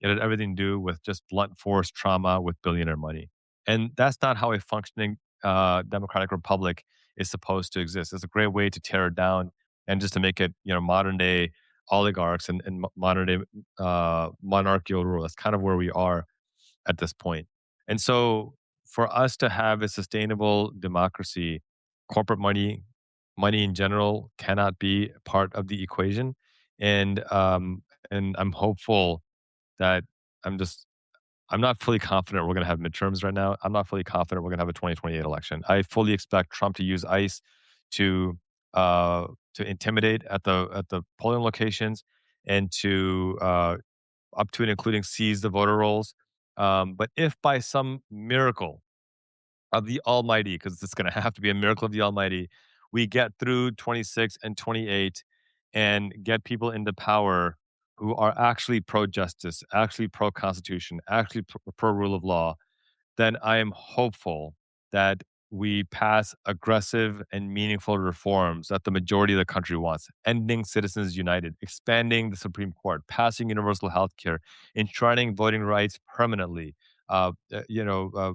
It had everything to do with just blunt force trauma with billionaire money. And that's not how a functioning democratic republic is supposed to exist. It's a great way to tear it down and just to make it, modern day oligarchs and modern day monarchical rule. That's kind of where we are at this point. And so for us to have a sustainable democracy, corporate money in general cannot be part of the equation. And I'm hopeful that I'm just I'm not fully confident we're going to have midterms right now. I'm not fully confident we're going to have a 2028 election. I fully expect Trump to use ICE to to intimidate at the polling locations and to up to and including seize the voter rolls. But if by some miracle of the Almighty, because it's going to have to be a miracle of the Almighty, we get through 26 and 28 and get people into power who are actually pro justice, actually pro constitution, actually pro rule of law, then I am hopeful that we pass aggressive and meaningful reforms that the majority of the country wants, ending Citizens United, expanding the Supreme Court, passing universal health care, enshrining voting rights permanently, uh, uh, you know, uh,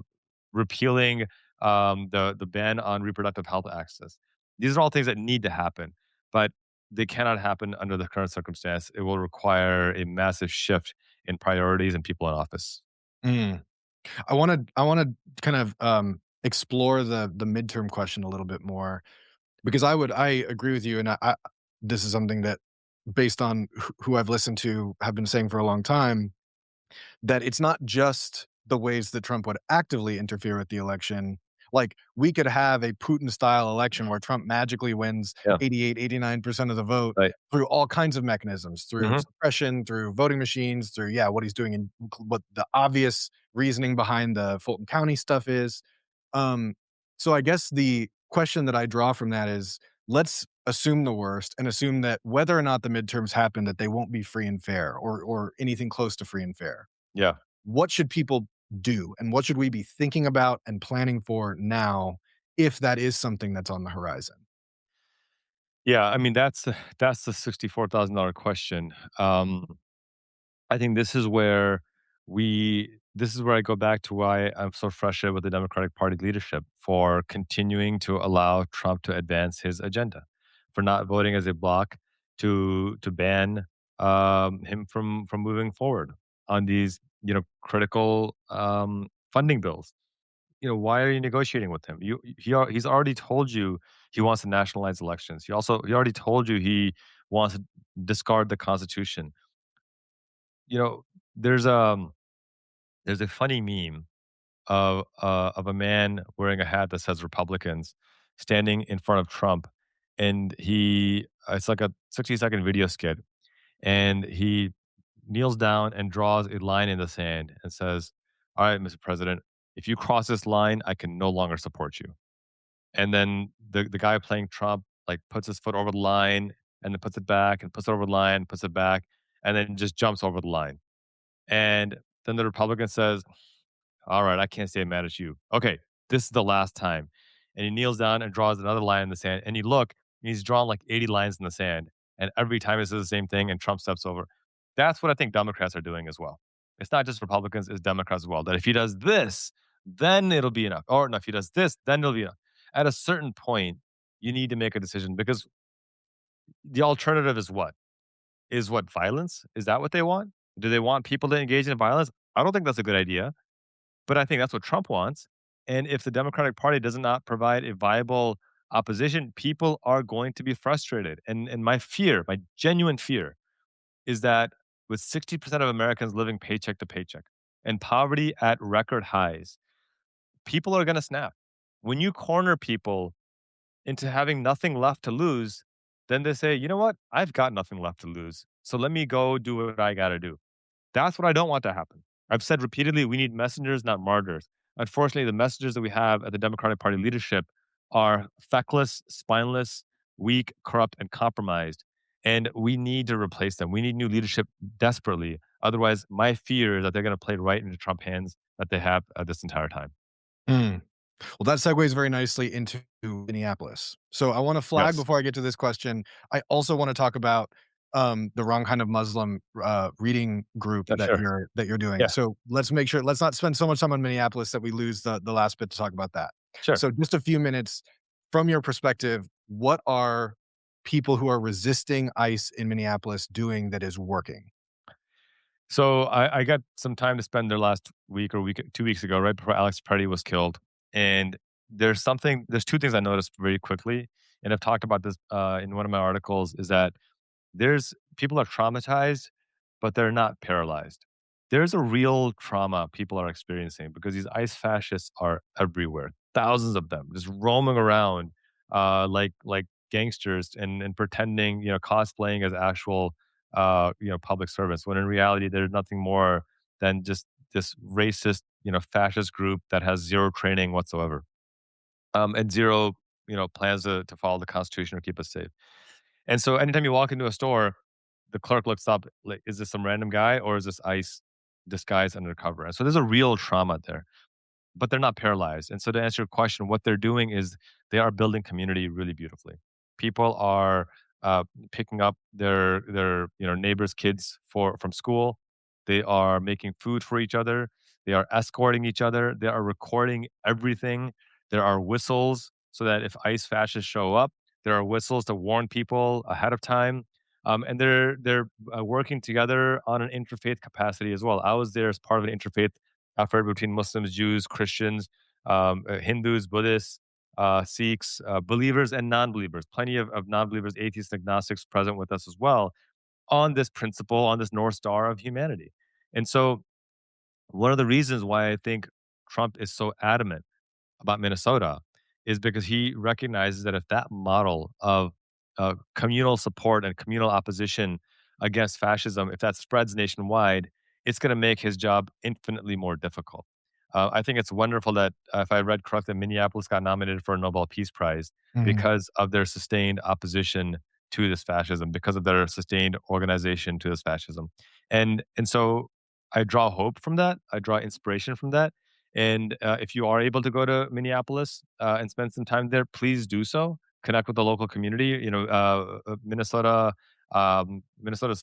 repealing the ban on reproductive health access. These are all things that need to happen, but they cannot happen under the current circumstance. It will require a massive shift in priorities and people in office. Mm. I wanna kind of, explore the midterm question a little bit more because I agree with you, and I this is something that based on who I've listened to have been saying for a long time, that it's not just the ways that Trump would actively interfere with the election. Like, we could have a Putin-style election where Trump magically wins Yeah. 88, 89% of the vote Right. through all kinds of mechanisms, through Hmm. suppression, through voting machines, through, yeah, what he's doing and what the obvious reasoning behind the Fulton County stuff is. Um, so I guess the question that I draw from that is, let's assume the worst and assume that whether or not the midterms happen, that they won't be free and fair or anything close to free and fair. Yeah. What should people do, and what should we be thinking about and planning for now if that is something that's on the horizon? Yeah, I mean, that's the $64,000 question. I think this is where I go back to why I'm so frustrated with the Democratic Party leadership for continuing to allow Trump to advance his agenda, for not voting as a bloc to ban him from moving forward on these critical funding bills. Why are you negotiating with him? He's already told you he wants to nationalize elections. He already told you he wants to discard the Constitution. You know, there's there's a funny meme of a man wearing a hat that says Republicans standing in front of Trump, and it's like a 60-second video skit, and he kneels down and draws a line in the sand and says, "All right, Mr. President, if you cross this line, I can no longer support you." And then the guy playing Trump like puts his foot over the line and then puts it back and puts it over the line, puts it back, and then just jumps over the line. And then the Republican says, "All right, I can't stay mad at you. Okay, this is the last time." And he kneels down and draws another line in the sand. And you look, and he's drawn like 80 lines in the sand. And every time he says the same thing, and Trump steps over. That's what I think Democrats are doing as well. It's not just Republicans, it's Democrats as well. That if he does this, then it'll be enough. Or no, if he does this, then it'll be enough. At a certain point, you need to make a decision because the alternative is what? Is what violence? Is that what they want? Do they want people to engage in violence? I don't think that's a good idea. But I think that's what Trump wants. And if the Democratic Party does not provide a viable opposition, people are going to be frustrated. And my fear, my genuine fear, is that with 60% of Americans living paycheck to paycheck and poverty at record highs, people are going to snap. When you corner people into having nothing left to lose, then they say, you know what? I've got nothing left to lose. So let me go do what I got to do. That's what I don't want to happen. I've said repeatedly, we need messengers, not martyrs. Unfortunately, the messengers that we have at the Democratic Party leadership are feckless, spineless, weak, corrupt, and compromised. And we need to replace them. We need new leadership desperately. Otherwise, my fear is that they're going to play right into Trump hands that they have this entire time. Mm. Well, that segues very nicely into Minneapolis. So I want to flag Yes. before I get to this question. I also want to talk about the wrong kind of Muslim reading group Yeah, sure. that you're doing. Yeah, So let's not spend so much time on Minneapolis that we lose the last bit to talk about that. sure. So just a few minutes from your perspective, what are people who are resisting ICE in Minneapolis doing that is working? So I got some time to spend there last week or 2 weeks ago, right before Alex Preddy was killed. And there's two things I noticed very quickly. And I've talked about this in one of my articles is that there's people are traumatized, but they're not paralyzed. There's a real trauma people are experiencing because these ICE fascists are everywhere, thousands of them, just roaming around like gangsters and pretending, cosplaying as actual, public servants. When in reality, they're nothing more than just this racist, fascist group that has zero training whatsoever, and zero, plans to follow the Constitution or keep us safe. And so anytime you walk into a store, the clerk looks up, like, is this some random guy or is this ICE disguised undercover? And so there's a real trauma there, but they're not paralyzed. And so to answer your question, what they're doing is they are building community really beautifully. People are picking up their neighbors' kids from school. They are making food for each other. They are escorting each other. They are recording everything. There are whistles so that if ICE fascists show up, there are whistles to warn people ahead of time. And they're working together on an interfaith capacity as well. I was there as part of an interfaith effort between Muslims, Jews, Christians, Hindus, Buddhists, Sikhs, believers and non-believers. Plenty of non-believers, atheists, agnostics present with us as well on this principle, on this north star of humanity. And so, one of the reasons why I think Trump is so adamant about Minnesota is because he recognizes that if that model of communal support and communal opposition against fascism, if that spreads nationwide, it's going to make his job infinitely more difficult. I think it's wonderful that, if I read correctly, Minneapolis got nominated for a Nobel Peace Prize Mhm. because of their sustained opposition to this fascism, because of their sustained organization to this fascism. And so I draw hope from that. I draw inspiration from that, and if you are able to go to Minneapolis and spend some time there, please do so. Connect with the local community. Minnesota's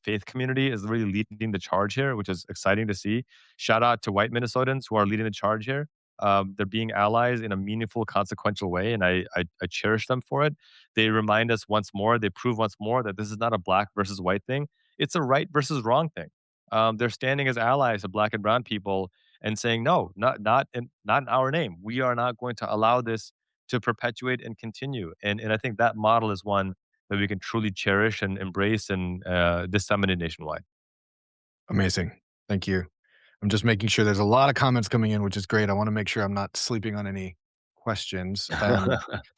faith community is really leading the charge here, which is exciting to see. Shout out to white Minnesotans who are leading the charge here. They're being allies in a meaningful, consequential way, and I cherish them for it. They remind us once more, they prove once more that this is not a black versus white thing; it's a right versus wrong thing. They're standing as allies of black and brown people and saying, "No, not in our name. We are not going to allow this to perpetuate and continue." And I think that model is one that we can truly cherish and embrace and disseminate nationwide. Amazing. Thank you. I'm just making sure there's a lot of comments coming in, which is great. I wanna make sure I'm not sleeping on any questions.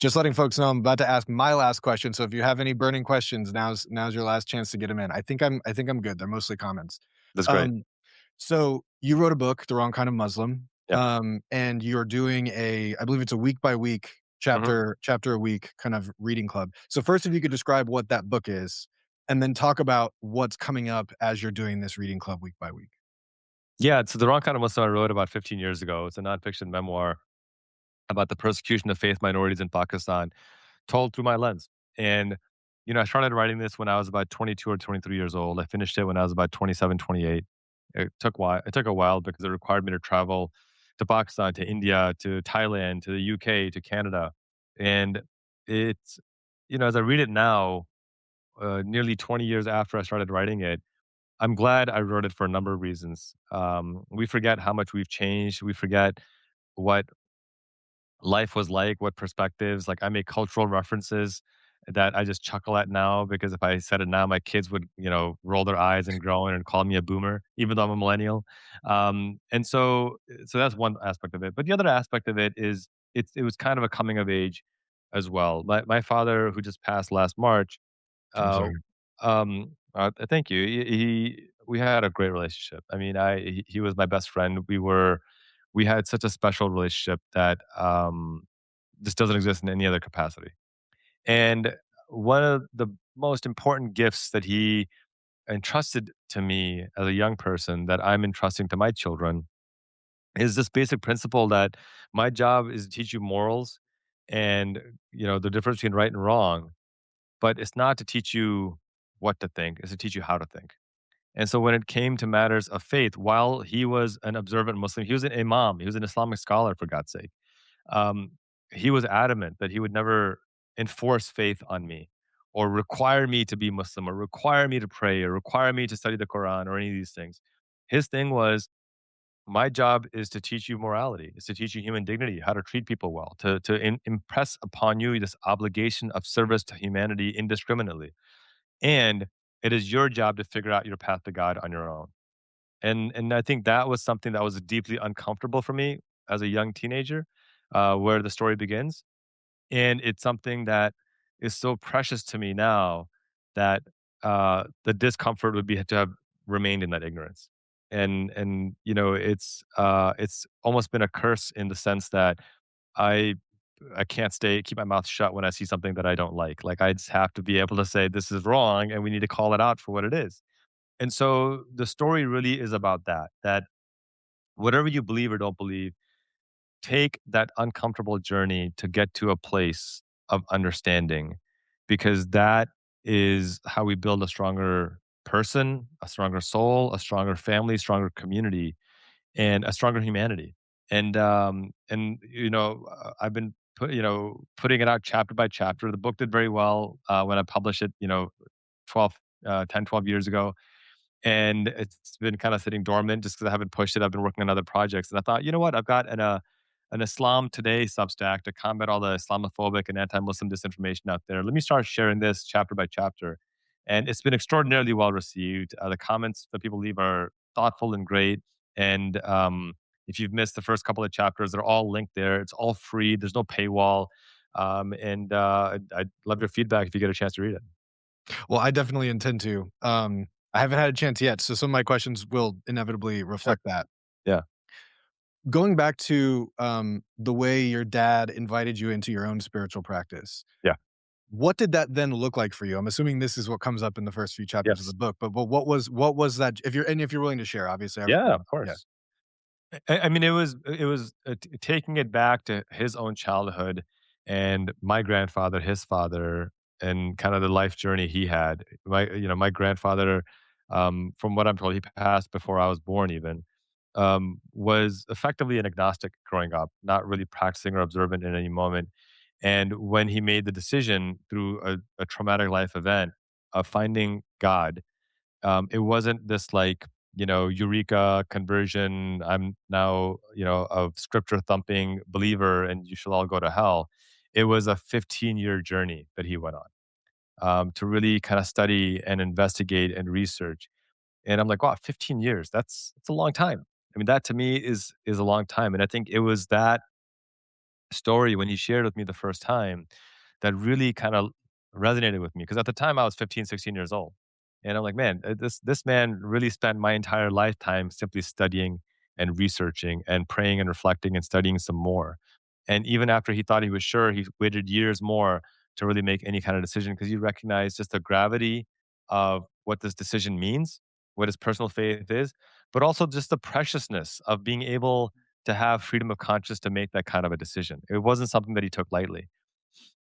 Just letting folks know I'm about to ask my last question, so if you have any burning questions, now's your last chance to get them in. I think I'm good. They're mostly comments. That's great. Um, so you wrote a book, The Wrong Kind of Muslim, Yeah. and you're doing I believe it's a week by week, Mhm. chapter a week kind of reading club. So first, if you could describe what that book is, and then talk about what's coming up as you're doing this reading club week by week. Yeah, it's the wrong kind of Muslim I wrote about 15 years ago. It's a nonfiction memoir about the persecution of faith minorities in Pakistan, told through my lens. And, I started writing this when I was about 22 or 23 years old. I finished it when I was about 27, 28. It took a while because it required me to travel to Pakistan, to India, to Thailand, to the UK, to Canada. And it's, as I read it now, nearly 20 years after I started writing it, I'm glad I wrote it for a number of reasons. We forget how much we've changed. We forget what life was like, what perspectives. Like, I make cultural references that I just chuckle at now because if I said it now, my kids would, roll their eyes and groan and call me a boomer, even though I'm a millennial. And so that's one aspect of it. But the other aspect of it is it was kind of a coming of age as well. My father, who just passed last March, I'm uh, sorry. thank you. We had a great relationship. I mean, he was my best friend. We had such a special relationship that just doesn't exist in any other capacity. And one of the most important gifts that he entrusted to me as a young person that I'm entrusting to my children is this basic principle that my job is to teach you morals and the difference between right and wrong, but it's not to teach you what to think, it's to teach you how to think. And so when it came to matters of faith, while he was an observant Muslim, he was an imam, he was an Islamic scholar, for God's sake. Um, he was adamant that he would never enforce faith on me or require me to be Muslim or require me to pray or require me to study the Quran or any of these things. His thing was, my job is to teach you morality, is to teach you human dignity, how to treat people well, to impress upon you this obligation of service to humanity indiscriminately. And it is your job to figure out your path to God on your own. And I think that was something that was deeply uncomfortable for me as a young teenager, where the story begins. And it's something that is so precious to me now that the discomfort would be to have remained in that ignorance. And it's almost been a curse in the sense that I I can't keep my mouth shut when I see something that I don't like. Like I just have to be able to say this is wrong and we need to call it out for what it is. And so the story really is about that whatever you believe or don't believe, take that uncomfortable journey to get to a place of understanding, because that is how we build a stronger person, a stronger soul, a stronger family, stronger community, and a stronger humanity. I've been putting it out chapter by chapter. The book did very well when I published it, 12 10, 12 years ago, and it's been kind of sitting dormant just because I haven't pushed it. I've been working on other projects, and I thought, you know what, I've got an Islam Today Substack to combat all the Islamophobic and anti-Muslim disinformation out there. Let me start sharing this chapter by chapter, and it's been extraordinarily well received. The comments that people leave are thoughtful and great, and if you've missed the first couple of chapters, they're all linked there. It's all free. There's no paywall, I'd love your feedback if you get a chance to read it. Well, I definitely intend to. I haven't had a chance yet, so some of my questions will inevitably Sure. reflect that. Yeah. Going back to, the way your dad invited you into your own spiritual practice, Yeah. what did that then look like for you? I'm assuming this is what comes up in the first few chapters of the Yes. book, but what was that if you're willing to share, obviously, Yeah, of yeah. course. I mean, it was taking it back to his own childhood and my grandfather, his father, and kind of the life journey he had. My grandfather, from what I'm told, he passed before I was born even, was effectively an agnostic growing up, not really practicing or observant in any moment. And when he made the decision through a traumatic life event of finding God, it wasn't this like, eureka conversion. I'm now, a scripture thumping believer and you should all go to hell. It was a 15-year journey that he went on to really kind of study and investigate and research. And I'm like, wow, 15 years. That's a long time. I mean, that to me is a long time. And I think it was that story when he shared with me the first time that really kind of resonated with me because at the time I was 15, 16 years old. And I'm like, man, this man really spent my entire lifetime simply studying and researching and praying and reflecting and studying some more. And even after he thought he was sure, he waited years more to really make any kind of decision because he recognized just the gravity of what this decision means, what his personal faith is, but also just the preciousness of being able to have freedom of conscience to make that kind of a decision. It wasn't something that he took lightly.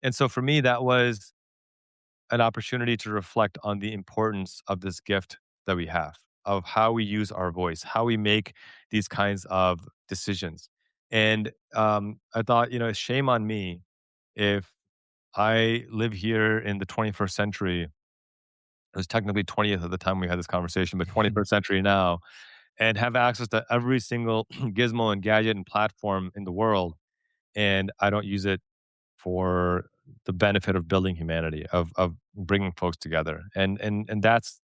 And so for me, that was an opportunity to reflect on the importance of this gift that we have, of how we use our voice, how we make these kinds of decisions. And I thought, shame on me if I live here in the 21st century. It was technically 20th at the time we had this conversation, but 21st century now, and have access to every single gizmo and gadget and platform in the world. And I don't use it for the benefit of building humanity, of bringing folks together. And that's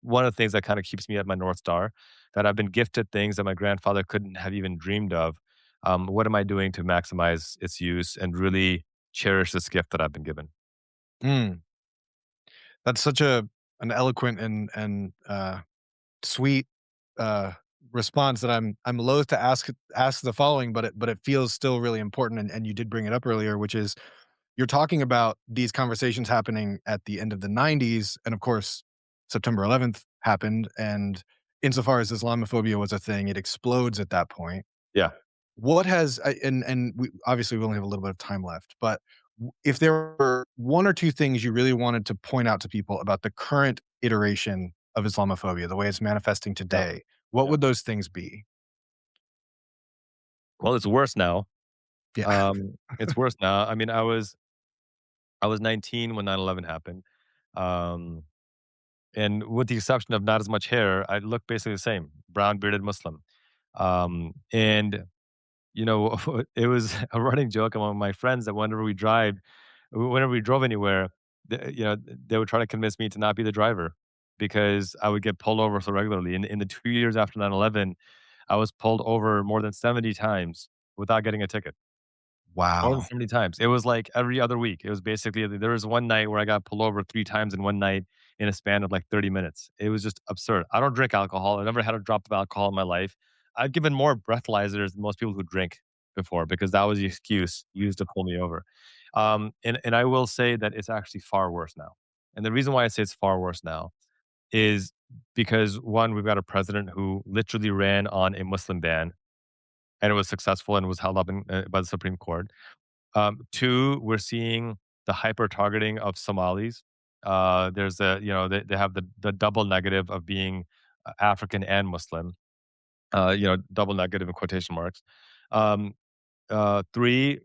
one of the things that kind of keeps me at my North Star, that I've been gifted things that my grandfather couldn't have even dreamed of. What am I doing to maximize its use and really cherish this gift that I've been given? Mm, that's such an eloquent and sweet, uh, response that I'm loath to ask the following, but it feels still really important, and you did bring it up earlier, which is you're talking about these conversations happening at the end of the '90s, and of course, September 11th happened, and insofar as Islamophobia was a thing, it explodes at that point. Yeah. What has and we obviously we only have a little bit of time left, but if there were 1 or 2 things you really wanted to point out to people about the current iteration of Islamophobia, the way it's manifesting Yeah. today, what Yeah. would those things be? Well, it's worse now. Yeah. It's worse now. I mean, I was 19 when 9/11 happened. Um, and with the exception of not as much hair, I look basically the same, brown bearded Muslim. And you know, it was a running joke among my friends that whenever we drove anywhere, they would try to convince me to not be the driver because I would get pulled over so regularly. In the 2 years after 9/11, I was pulled over more than 70 times without getting a ticket. More than Wow. 70 times. It was like every other week. It was basically there was one night where I got pulled over 3 times in one night in a span of like 30 minutes. It was just absurd. I don't drink alcohol. I never had a drop of alcohol in my life. I've given more breathalyzers than most people who drink before because that was the excuse used to pull me over. And I will say that it's actually far worse now. And the reason why I say it's far worse now is because one, we've got a president who literally ran on a Muslim ban and it was successful and was held up by the Supreme Court. Two, we're seeing the hyper targeting of Somalis. There's they have the double negative of being African and Muslim. Double negative in quotation marks. Um, Three,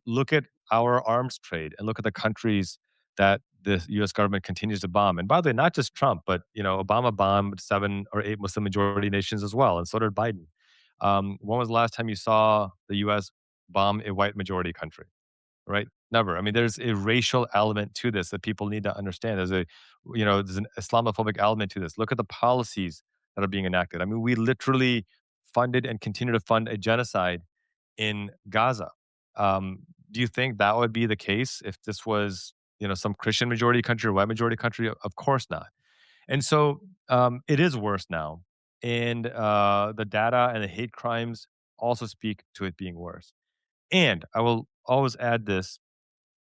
look at our arms trade and look at the countries that the U.S. government continues to bomb. And by the way, not just Trump, but Obama bombed 7 or 8 Muslim majority nations as well, and so did Biden. When was the last time you saw the U.S. bomb a white majority country? Right? Never. I mean, there's a racial element to this that people need to understand. There's an Islamophobic element to this. Look at the policies that are being enacted. I mean, we literally funded and continue to fund a genocide in Gaza. Do you think that would be the case if this was, some Christian majority country or white majority country? Of course not. And so it is worse now. And the data and the hate crimes also speak to it being worse. And I will always add this,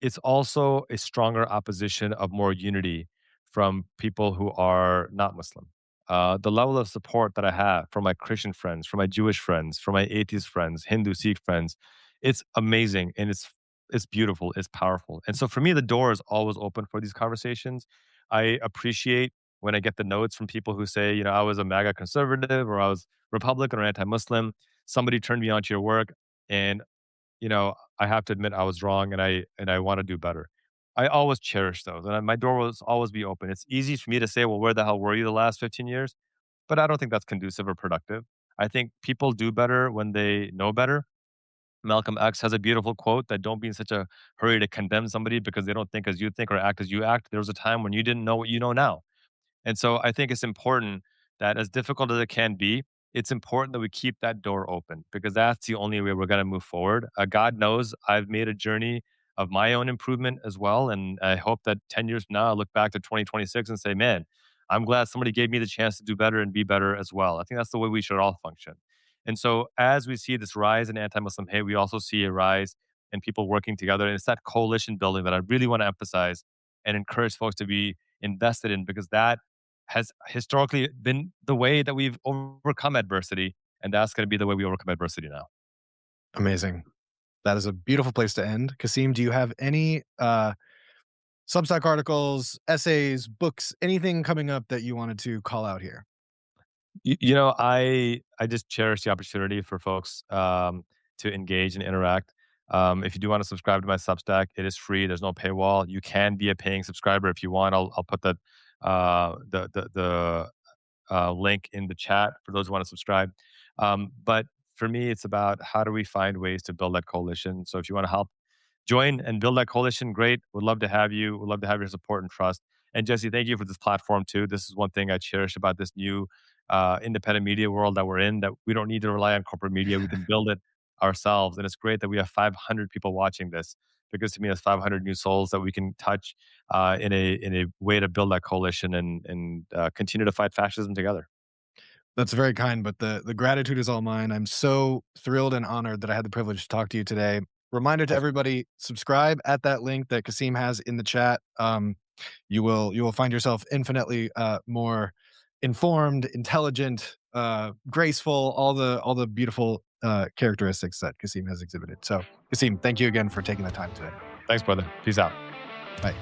it's also a stronger opposition of more unity from people who are not Muslim. The level of support that I have from my Christian friends, from my Jewish friends, from my atheist friends, Hindu Sikh friends, it's amazing and it's beautiful, it's powerful. And so for me, the door is always open for these conversations. I appreciate when I get the notes from people who say, I was a MAGA conservative or I was Republican or anti-Muslim. Somebody turned me on to your work, and I have to admit I was wrong and I want to do better. I always cherish those, and my door will always be open. It's easy for me to say, "Well, where the hell were you the last 15 years?" But I don't think that's conducive or productive. I think people do better when they know better. Malcolm X has a beautiful quote that don't be in such a hurry to condemn somebody because they don't think as you think or act as you act. There was a time when you didn't know what you know now. And so I think it's important that as difficult as it can be, it's important that we keep that door open because that's the only way we're going to move forward. God knows I've made a journey of my own improvement as well. And I hope that 10 years from now, I look back to 2026 and say, man, I'm glad somebody gave me the chance to do better and be better as well. I think that's the way we should all function. And so as we see this rise in anti Muslim hate, we also see a rise in people working together. And it's that coalition building that I really want to emphasize and encourage folks to be invested in because that has historically been the way that we've overcome adversity, and that's going to be the way we overcome adversity now. Amazing. That is a beautiful place to end. Kasim, do you have any, Substack articles, essays, books, anything coming up that you wanted to call out here? I just cherish the opportunity for folks to engage and interact. If you do want to subscribe to my Substack, it is free. There's no paywall. You can be a paying subscriber if you want. I'll put the link in the chat for those who want to subscribe. But for me, it's about how do we find ways to build that coalition. So if you want to help join and build that coalition, great. Would love to have you. Would love to have your support and trust. And Jesse, thank you for this platform too. This is one thing I cherish about this new independent media world that we're in. That we don't need to rely on corporate media. We can build it ourselves, and it's great that we have 500 people watching this because to me, that's 500 new souls that we can touch in a way to build that coalition and continue to fight fascism together. That's very kind, but the gratitude is all mine. I'm so thrilled and honored that I had the privilege to talk to you today. Reminder to Awesome. everybody, subscribe at that link that Kasim has in the chat. You will find yourself infinitely more informed, intelligent, graceful, all the beautiful characteristics that Kasim has exhibited. So, Kasim, thank you again for taking the time today. Thanks, brother. Peace out. Bye.